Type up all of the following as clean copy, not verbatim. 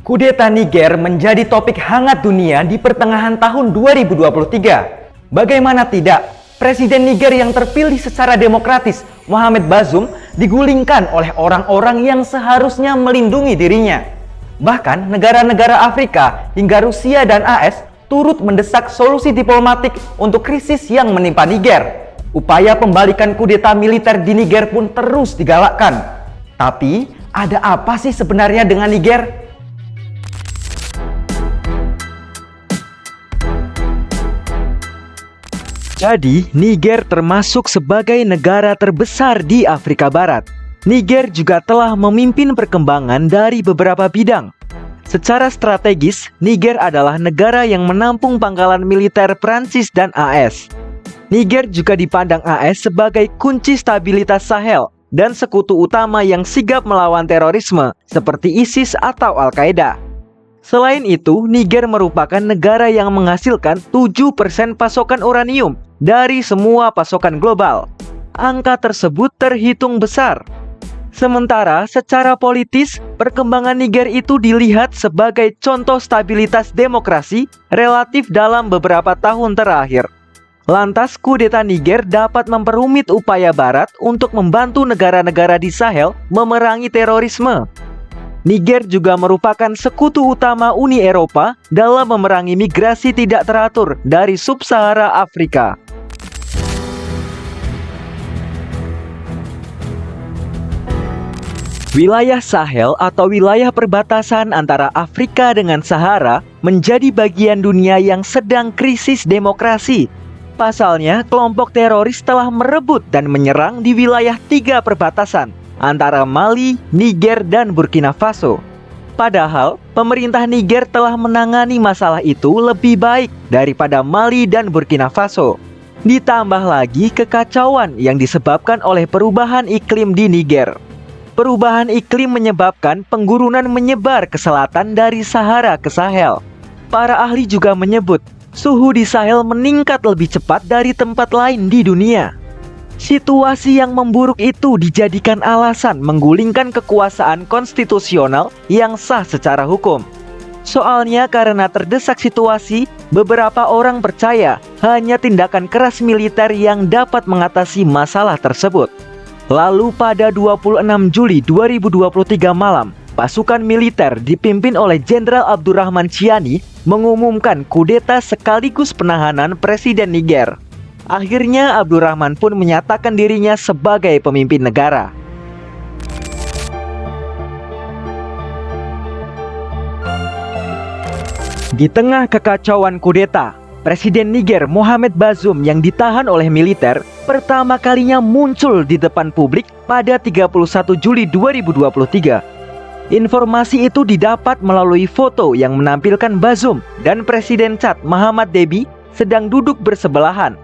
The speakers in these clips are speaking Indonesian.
Kudeta Niger menjadi topik hangat dunia di pertengahan tahun 2023. Bagaimana tidak, Presiden Niger yang terpilih secara demokratis, Mohamed Bazoum, digulingkan oleh orang-orang yang seharusnya melindungi dirinya. Bahkan negara-negara Afrika hingga Rusia dan AS turut mendesak solusi diplomatik untuk krisis yang menimpa Niger. Upaya pembalikan kudeta militer di Niger pun terus digalakkan. Tapi, ada apa sih sebenarnya dengan Niger? Jadi, Niger termasuk sebagai negara terbesar di Afrika Barat. Niger juga telah memimpin perkembangan dari beberapa bidang. Secara strategis, Niger adalah negara yang menampung pangkalan militer Prancis dan AS. Niger juga dipandang AS sebagai kunci stabilitas Sahel dan sekutu utama yang sigap melawan terorisme seperti ISIS atau Al-Qaeda. Selain itu, Niger merupakan negara yang menghasilkan 7% pasokan uranium dari semua pasokan global. Angka tersebut terhitung besar. Sementara secara politis, perkembangan Niger itu dilihat sebagai contoh stabilitas demokrasi relatif dalam beberapa tahun terakhir. Lantas, kudeta Niger dapat memperumit upaya Barat untuk membantu negara-negara di Sahel memerangi terorisme. Niger juga merupakan sekutu utama Uni Eropa dalam memerangi migrasi tidak teratur dari sub-Sahara Afrika. Wilayah Sahel atau wilayah perbatasan antara Afrika dengan Sahara menjadi bagian dunia yang sedang krisis demokrasi. Pasalnya, kelompok teroris telah merebut dan menyerang di wilayah 3 perbatasan antara Mali, Niger, dan Burkina Faso. Padahal, pemerintah Niger telah menangani masalah itu lebih baik daripada Mali dan Burkina Faso. Ditambah lagi kekacauan yang disebabkan oleh perubahan iklim di Niger. Perubahan iklim menyebabkan penggurunan menyebar ke selatan dari Sahara ke Sahel. Para ahli juga menyebut suhu di Sahel meningkat lebih cepat dari tempat lain di dunia. Situasi yang memburuk itu dijadikan alasan menggulingkan kekuasaan konstitusional yang sah secara hukum. Soalnya karena terdesak situasi, beberapa orang percaya hanya tindakan keras militer yang dapat mengatasi masalah tersebut. Lalu pada 26 Juli 2023 malam, pasukan militer dipimpin oleh Jenderal Abdurrahman Chiani mengumumkan kudeta sekaligus penahanan Presiden Niger. Akhirnya Abdurrahman pun menyatakan dirinya sebagai pemimpin negara. Di tengah kekacauan kudeta, Presiden Niger Mohamed Bazoum yang ditahan oleh militer pertama kalinya muncul di depan publik pada 31 Juli 2023. Informasi itu didapat melalui foto yang menampilkan Bazoum dan Presiden Chad Mahamat Deby sedang duduk bersebelahan.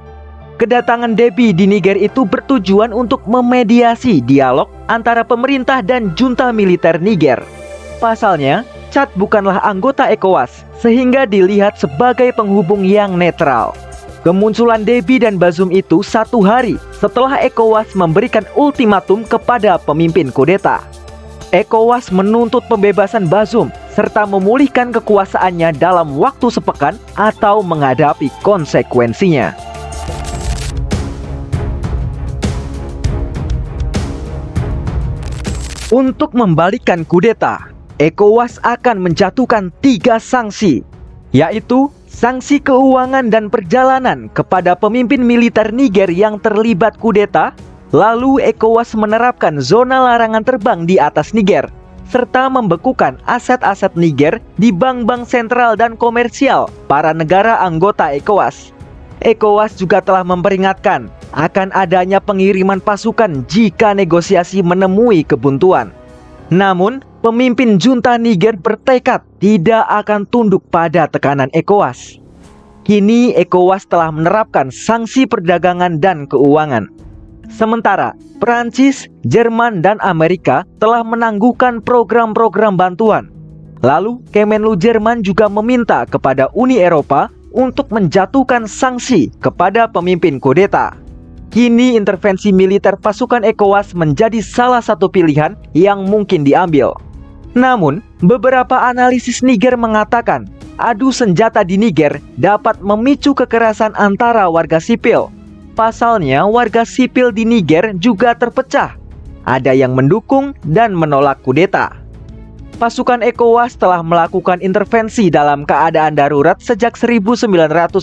Kedatangan Deby di Niger itu bertujuan untuk memediasi dialog antara pemerintah dan junta militer Niger. Pasalnya, Chad bukanlah anggota ECOWAS, sehingga dilihat sebagai penghubung yang netral. Kemunculan Deby dan Bazoum itu 1 hari setelah ECOWAS memberikan ultimatum kepada pemimpin kudeta. ECOWAS menuntut pembebasan Bazoum serta memulihkan kekuasaannya dalam waktu sepekan atau menghadapi konsekuensinya. Untuk membalikkan kudeta, ECOWAS akan menjatuhkan 3 sanksi, yaitu sanksi keuangan dan perjalanan kepada pemimpin militer Niger yang terlibat kudeta. Lalu ECOWAS menerapkan zona larangan terbang di atas Niger, serta membekukan aset-aset Niger di bank-bank sentral dan komersial para negara anggota ECOWAS. ECOWAS juga telah memperingatkan akan adanya pengiriman pasukan jika negosiasi menemui kebuntuan. Namun, pemimpin junta Niger bertekad tidak akan tunduk pada tekanan ECOWAS. Kini ECOWAS telah menerapkan sanksi perdagangan dan keuangan. Sementara, Prancis, Jerman, dan Amerika telah menangguhkan program-program bantuan. Lalu, Kemenlu Jerman juga meminta kepada Uni Eropa untuk menjatuhkan sanksi kepada pemimpin kudeta. Kini intervensi militer pasukan ECOWAS menjadi salah satu pilihan yang mungkin diambil. Namun, beberapa analisis Niger mengatakan adu senjata di Niger dapat memicu kekerasan antara warga sipil. Pasalnya, warga sipil di Niger juga terpecah. Ada yang mendukung dan menolak kudeta. Pasukan ECOWAS telah melakukan intervensi dalam keadaan darurat sejak 1990,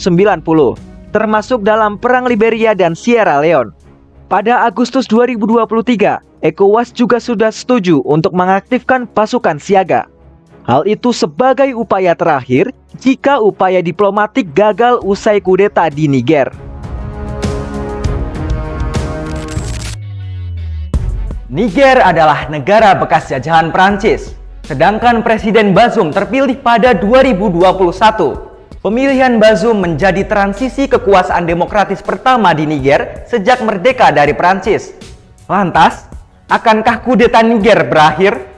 termasuk dalam Perang Liberia dan Sierra Leone. Pada Agustus 2023, ECOWAS juga sudah setuju untuk mengaktifkan pasukan siaga. Hal itu sebagai upaya terakhir jika upaya diplomatik gagal usai kudeta di Niger. Niger adalah negara bekas jajahan Prancis. Sedangkan Presiden Bazoum terpilih pada 2021. Pemilihan Bazoum menjadi transisi kekuasaan demokratis pertama di Niger sejak merdeka dari Prancis. Lantas, akankah kudeta Niger berakhir?